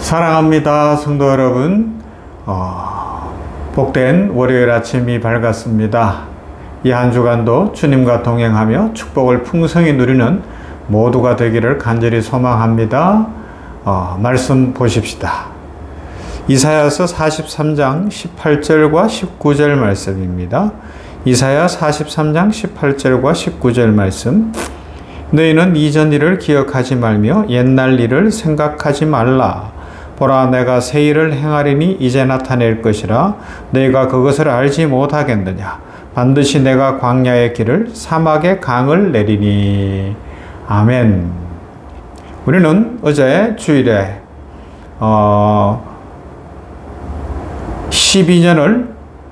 사랑합니다, 성도 여러분. 복된 월요일 아침이 밝았습니다. 이 한 주간도 주님과 동행하며 축복을 풍성히 누리는 모두가 되기를 간절히 소망합니다. 말씀 보십시다. 이사야서 43장 18절과 19절 말씀입니다. 이사야 43장 18절과 19절 말씀. 너희는 이전 일을 기억하지 말며 옛날 일을 생각하지 말라. 보라, 내가 새 일을 행하리니 이제 나타낼 것이라. 너희가 그것을 알지 못하겠느냐. 반드시 내가 광야의 길을 사막의 강을 내리니. 아멘. 우리는 어제 주일에 12년을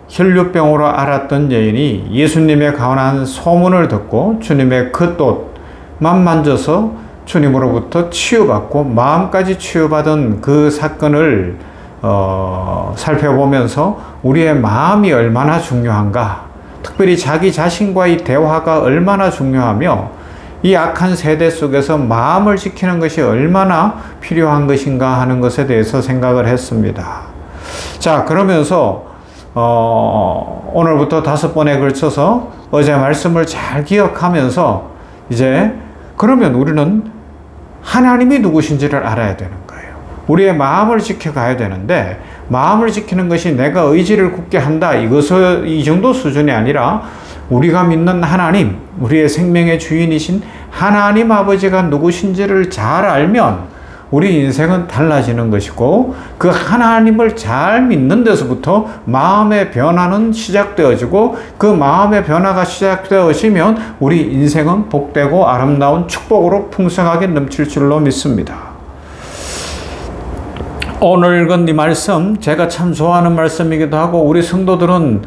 혈류병으로 앓았던 여인이 예수님의 강한 소문을 듣고 주님의 겉옷만 만져서 주님으로부터 치유받고 마음까지 치유받은 그 사건을 살펴보면서 우리의 마음이 얼마나 중요한가, 특별히 자기 자신과의 대화가 얼마나 중요하며 이 악한 세대 속에서 마음을 지키는 것이 얼마나 필요한 것인가 하는 것에 대해서 생각을 했습니다. 자, 그러면서 오늘부터 5번에 걸쳐서 어제 말씀을 잘 기억하면서 이제 그러면 우리는 하나님이 누구신지를 알아야 되는 거예요. 우리의 마음을 지켜가야 되는데, 마음을 지키는 것이 내가 의지를 굳게 한다, 이 정도 수준이 아니라 우리가 믿는 하나님, 우리의 생명의 주인이신 하나님 아버지가 누구신지를 잘 알면 우리 인생은 달라지는 것이고, 그 하나님을 잘 믿는 데서부터 마음의 변화는 시작되어지고, 그 마음의 변화가 시작되어지면 우리 인생은 복되고 아름다운 축복으로 풍성하게 넘칠 줄로 믿습니다. 오늘 읽은 이 말씀, 제가 참 좋아하는 말씀이기도 하고, 우리 성도들은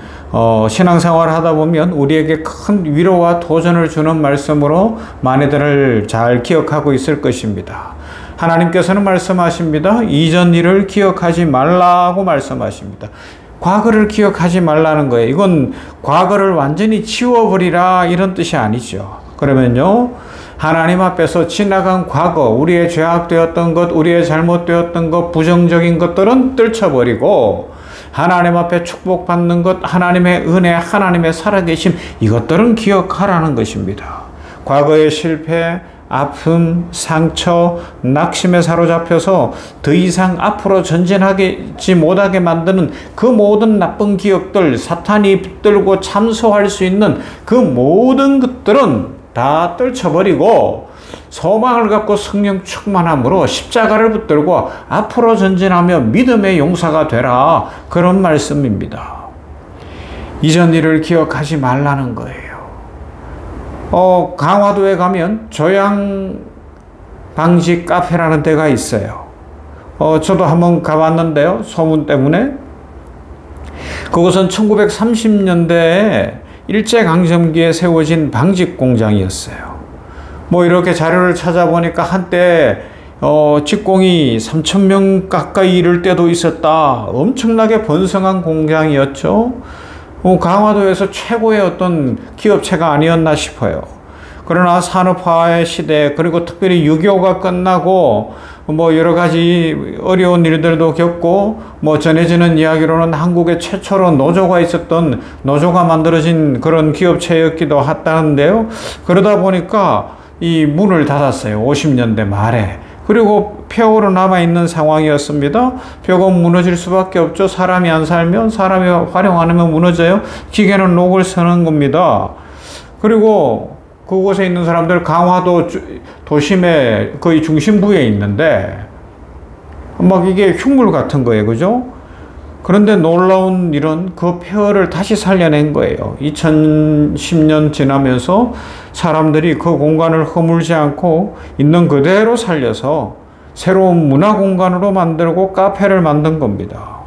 신앙생활을 하다 보면 우리에게 큰 위로와 도전을 주는 말씀으로 많이들 잘 기억하고 있을 것입니다. 하나님께서는 말씀하십니다. 이전 일을 기억하지 말라고 말씀하십니다. 과거를 기억하지 말라는 거예요. 이건 과거를 완전히 지워버리라 이런 뜻이 아니죠. 그러면요, 하나님 앞에서 지나간 과거, 우리의 죄악되었던 것, 우리의 잘못되었던 것, 부정적인 것들은 떨쳐버리고 하나님 앞에 축복받는 것, 하나님의 은혜, 하나님의 살아계심, 이것들은 기억하라는 것입니다. 과거의 실패, 아픔, 상처, 낙심에 사로잡혀서 더 이상 앞으로 전진하지 못하게 만드는 그 모든 나쁜 기억들, 사탄이 붙들고 참소할 수 있는 그 모든 것들은 다 떨쳐버리고 소망을 갖고 성령 충만함으로 십자가를 붙들고 앞으로 전진하며 믿음의 용사가 되라, 그런 말씀입니다. 이전 일을 기억하지 말라는 거예요. 강화도에 가면 조양 방지 카페라는 데가 있어요. 저도 한번 가봤는데요, 소문 때문에. 그것은 1930년대에 일제강점기에 세워진 방직 공장이었어요. 뭐 이렇게 자료를 찾아보니까 한때 직공이 3,000명 가까이 이를 때도 있었다. 엄청나게 번성한 공장이었죠. 강화도에서 최고의 어떤 기업체가 아니었나 싶어요. 그러나 산업화의 시대, 그리고 특별히 6.25가 끝나고 뭐 여러 가지 어려운 일들도 겪고, 뭐 전해지는 이야기로는 한국에 최초로 노조가 있었던, 노조가 만들어진 그런 기업체였기도 했다는데요. 그러다 보니까 이 문을 닫았어요. 50년대 말에. 그리고 폐허로 남아있는 상황이었습니다. 벽은 무너질 수밖에 없죠. 사람이 안 살면, 사람이 활용 안 하면 무너져요. 기계는 녹을 서는 겁니다. 그리고 그곳에 있는 사람들, 강화도 도심의 거의 중심부에 있는데 막 이게 흉물 같은 거예요. 그죠? 그런데 놀라운 일은 그 폐허를 다시 살려낸 거예요. 2010년 지나면서 사람들이 그 공간을 허물지 않고 있는 그대로 살려서 새로운 문화 공간으로 만들고 카페를 만든 겁니다.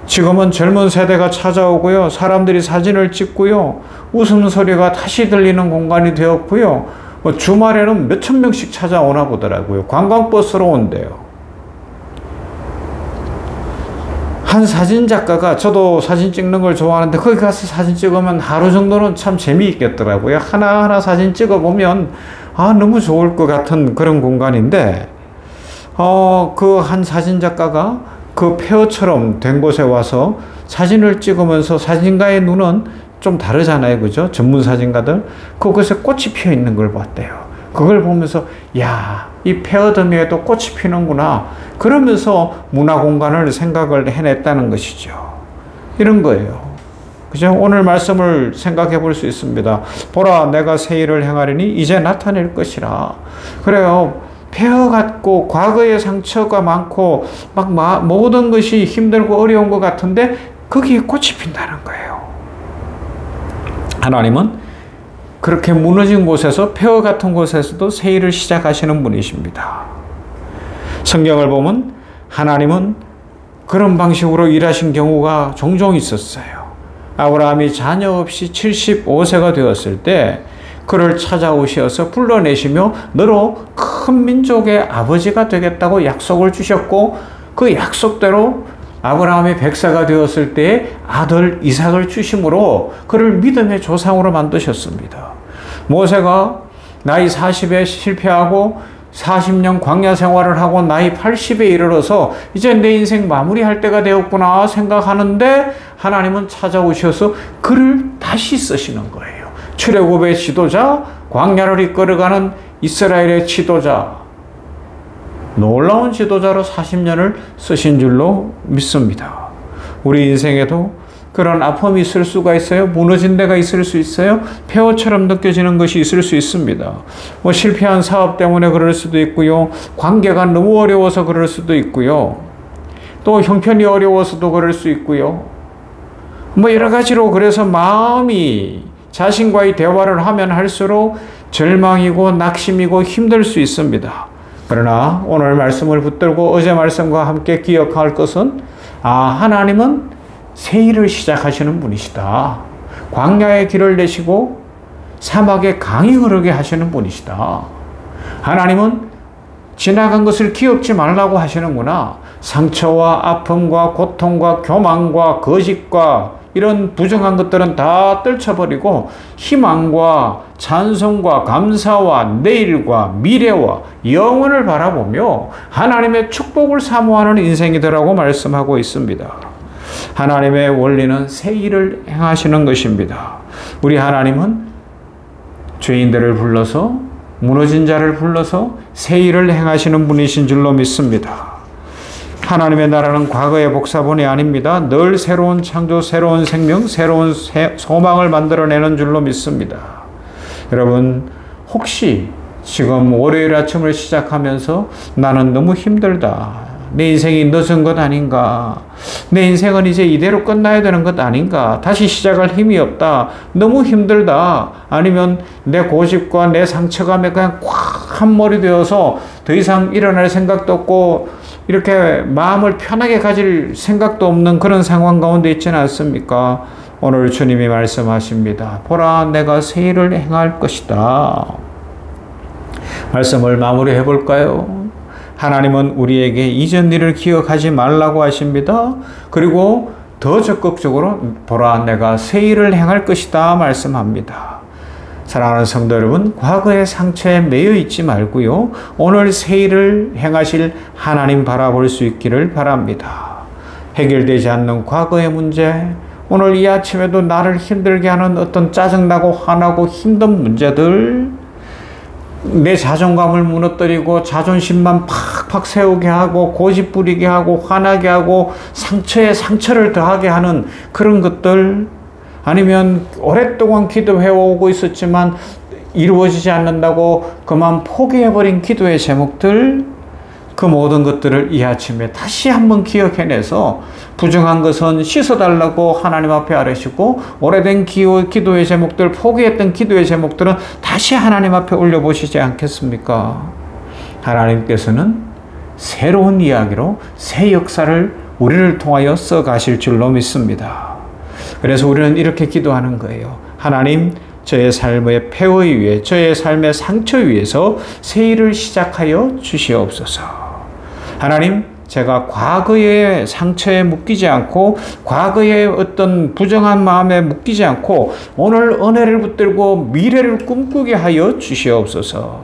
지금은 젊은 세대가 찾아오고요, 사람들이 사진을 찍고요, 웃음소리가 다시 들리는 공간이 되었고요, 주말에는 몇천 명씩 찾아오나 보더라고요. 관광버스로 온대요. 한 사진 작가가, 저도 사진 찍는 걸 좋아하는데 거기 가서 사진 찍으면 하루 정도는 참 재미있겠더라고요. 하나하나 사진 찍어보면 너무 좋을 것 같은 그런 공간인데, 그 한 사진작가가 그 폐허처럼 된 곳에 와서 사진을 찍으면서 사진가의 눈은 좀 다르잖아요. 그죠? 전문 사진가들. 그곳에 꽃이 피어 있는 걸 봤대요. 그걸 보면서, 야, 이 폐허더미에도 꽃이 피는구나. 그러면서 문화공간을 생각을 해냈다는 것이죠. 이런 거예요. 그죠? 오늘 말씀을 생각해 볼 수 있습니다. 보라, 내가 새 일을 행하리니 이제 나타낼 것이라. 그래요. 폐허 같고 과거의 상처가 많고 막 모든 것이 힘들고 어려운 것 같은데 거기에 꽃이 핀다는 거예요. 하나님은 그렇게 무너진 곳에서, 폐허 같은 곳에서도 새 일을 시작하시는 분이십니다. 성경을 보면 하나님은 그런 방식으로 일하신 경우가 종종 있었어요. 아브라함이 자녀 없이 75세가 되었을 때 그를 찾아오셔서 불러내시며 너로 큰 민족의 아버지가 되겠다고 약속을 주셨고, 그 약속대로 아브라함이 100세가 되었을 때에 아들 이삭을 주심으로 그를 믿음의 조상으로 만드셨습니다. 모세가 나이 40에 실패하고 40년 광야 생활을 하고 나이 80에 이르러서 이제 내 인생 마무리할 때가 되었구나 생각하는데 하나님은 찾아오셔서 그를 다시 쓰시는 거예요. 출애굽의 지도자, 광야를 이끌어가는 이스라엘의 지도자, 놀라운 지도자로 40년을 쓰신 줄로 믿습니다. 우리 인생에도 그런 아픔이 있을 수가 있어요. 무너진 데가 있을 수 있어요. 폐허처럼 느껴지는 것이 있을 수 있습니다. 실패한 사업 때문에 그럴 수도 있고요. 관계가 너무 어려워서 그럴 수도 있고요. 또 형편이 어려워서도 그럴 수 있고요. 여러 가지로 그래서 마음이 자신과의 대화를 하면 할수록 절망이고 낙심이고 힘들 수 있습니다. 그러나 오늘 말씀을 붙들고 어제 말씀과 함께 기억할 것은, 하나님은 새 일을 시작하시는 분이시다. 광야의 길을 내시고 사막에 강이 흐르게 하시는 분이시다. 하나님은 지나간 것을 기억지 말라고 하시는구나. 상처와 아픔과 고통과 교만과 거짓과 이런 부정한 것들은 다 떨쳐버리고 희망과 찬송과 감사와 내일과 미래와 영원을 바라보며 하나님의 축복을 사모하는 인생이더라고 말씀하고 있습니다. 하나님의 원리는 새 일을 행하시는 것입니다. 우리 하나님은 죄인들을 불러서, 무너진 자를 불러서 새 일을 행하시는 분이신 줄로 믿습니다. 하나님의 나라는 과거의 복사본이 아닙니다. 늘 새로운 창조, 새로운 생명, 새로운 소망을 만들어내는 줄로 믿습니다. 여러분, 혹시 지금 월요일 아침을 시작하면서 나는 너무 힘들다, 내 인생이 늦은 것 아닌가, 내 인생은 이제 이대로 끝나야 되는 것 아닌가, 다시 시작할 힘이 없다, 너무 힘들다, 아니면 내 고집과 내 상처감에 그냥 꽉 한 머리 되어서 더 이상 일어날 생각도 없고 이렇게 마음을 편하게 가질 생각도 없는 그런 상황 가운데 있지는 않습니까? 오늘 주님이 말씀하십니다. 보라, 내가 새 일을 행할 것이다. 말씀을 마무리해 볼까요? 하나님은 우리에게 이전 일을 기억하지 말라고 하십니다. 그리고 더 적극적으로 보라, 내가 새 일을 행할 것이다 말씀합니다. 사랑하는 성도 여러분, 과거의 상처에 매여 있지 말고요, 오늘 새 일을 행하실 하나님 바라볼 수 있기를 바랍니다. 해결되지 않는 과거의 문제, 오늘 이 아침에도 나를 힘들게 하는 어떤 짜증나고 화나고 힘든 문제들, 내 자존감을 무너뜨리고 자존심만 팍팍 세우게 하고 고집 부리게 하고 화나게 하고 상처에 상처를 더하게 하는 그런 것들, 아니면 오랫동안 기도해오고 있었지만 이루어지지 않는다고 그만 포기해버린 기도의 제목들, 그 모든 것들을 이 아침에 다시 한번 기억해내서 부정한 것은 씻어달라고 하나님 앞에 아뢰시고, 오래된 기도의 제목들, 포기했던 기도의 제목들은 다시 하나님 앞에 올려보시지 않겠습니까? 하나님께서는 새로운 이야기로 새 역사를 우리를 통하여 써가실 줄로 믿습니다. 그래서 우리는 이렇게 기도하는 거예요. 하나님, 저의 삶의 폐허 위에, 저의 삶의 상처 위에서 새 일을 시작하여 주시옵소서. 하나님, 제가 과거의 상처에 묶이지 않고 과거의 어떤 부정한 마음에 묶이지 않고 오늘 은혜를 붙들고 미래를 꿈꾸게 하여 주시옵소서.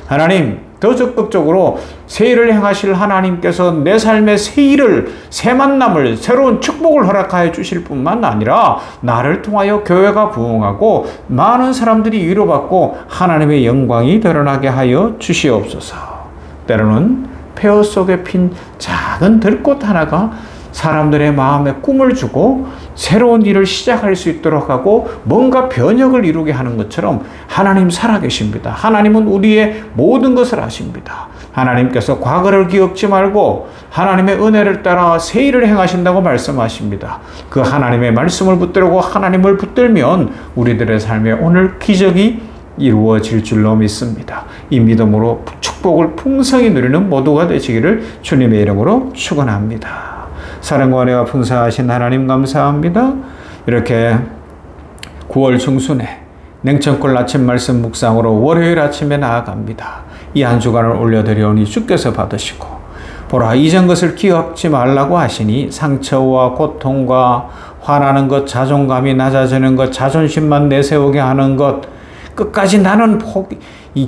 하나님, 더 적극적으로 새 일을 행하실 하나님께서 내 삶의 새 일을, 새 만남을, 새로운 축복을 허락하여 주실 뿐만 아니라 나를 통하여 교회가 부흥하고 많은 사람들이 위로받고 하나님의 영광이 드러나게 하여 주시옵소서. 때로는 폐허 속에 핀 작은 들꽃 하나가 사람들의 마음에 꿈을 주고 새로운 일을 시작할 수 있도록 하고 뭔가 변혁을 이루게 하는 것처럼 하나님 살아계십니다. 하나님은 우리의 모든 것을 아십니다. 하나님께서 과거를 기억지 말고 하나님의 은혜를 따라 새 일을 행하신다고 말씀하십니다. 그 하나님의 말씀을 붙들고 하나님을 붙들면 우리들의 삶에 오늘 기적이 이루어질 줄로 믿습니다. 이 믿음으로 축복을 풍성히 누리는 모두가 되시기를 주님의 이름으로 축원합니다. 사랑과 은혜가 풍성하신 하나님 감사합니다. 이렇게 9월 중순에 냉천골 아침 말씀 묵상으로 월요일 아침에 나아갑니다. 이 한 주간을 올려드리오니 주께서 받으시고 보라 이전 것을 기억지 말라고 하시니 상처와 고통과 화나는 것, 자존감이 낮아지는 것, 자존심만 내세우게 하는 것, 끝까지 나는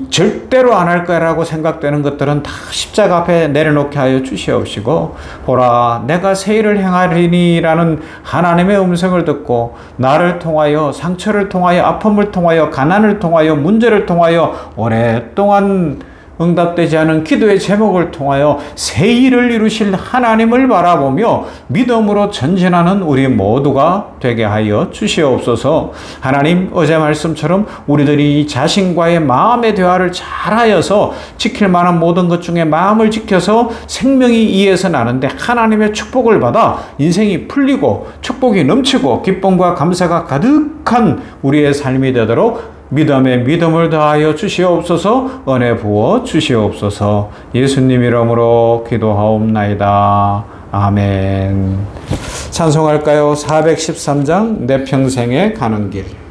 절대로 안 할 거라고 생각되는 것들은 다 십자가 앞에 내려놓게 하여 주시옵시고 보라 내가 새 일을 행하리니라는 하나님의 음성을 듣고 나를 통하여 상처를 통하여 아픔을 통하여 가난을 통하여 문제를 통하여 오랫동안 응답되지 않은 기도의 제목을 통하여 새 일을 이루실 하나님을 바라보며 믿음으로 전진하는 우리 모두가 되게 하여 주시옵소서. 하나님 어제 말씀처럼 우리들이 자신과의 마음의 대화를 잘하여서 지킬 만한 모든 것 중에 마음을 지켜서 생명이 이에서 나는데 하나님의 축복을 받아 인생이 풀리고 축복이 넘치고 기쁨과 감사가 가득한 우리의 삶이 되도록 믿음에 믿음을 더하여 주시옵소서. 은혜 부어 주시옵소서. 예수님 이름으로 기도하옵나이다. 아멘. 찬송할까요? 413장 내 평생에 가는 길.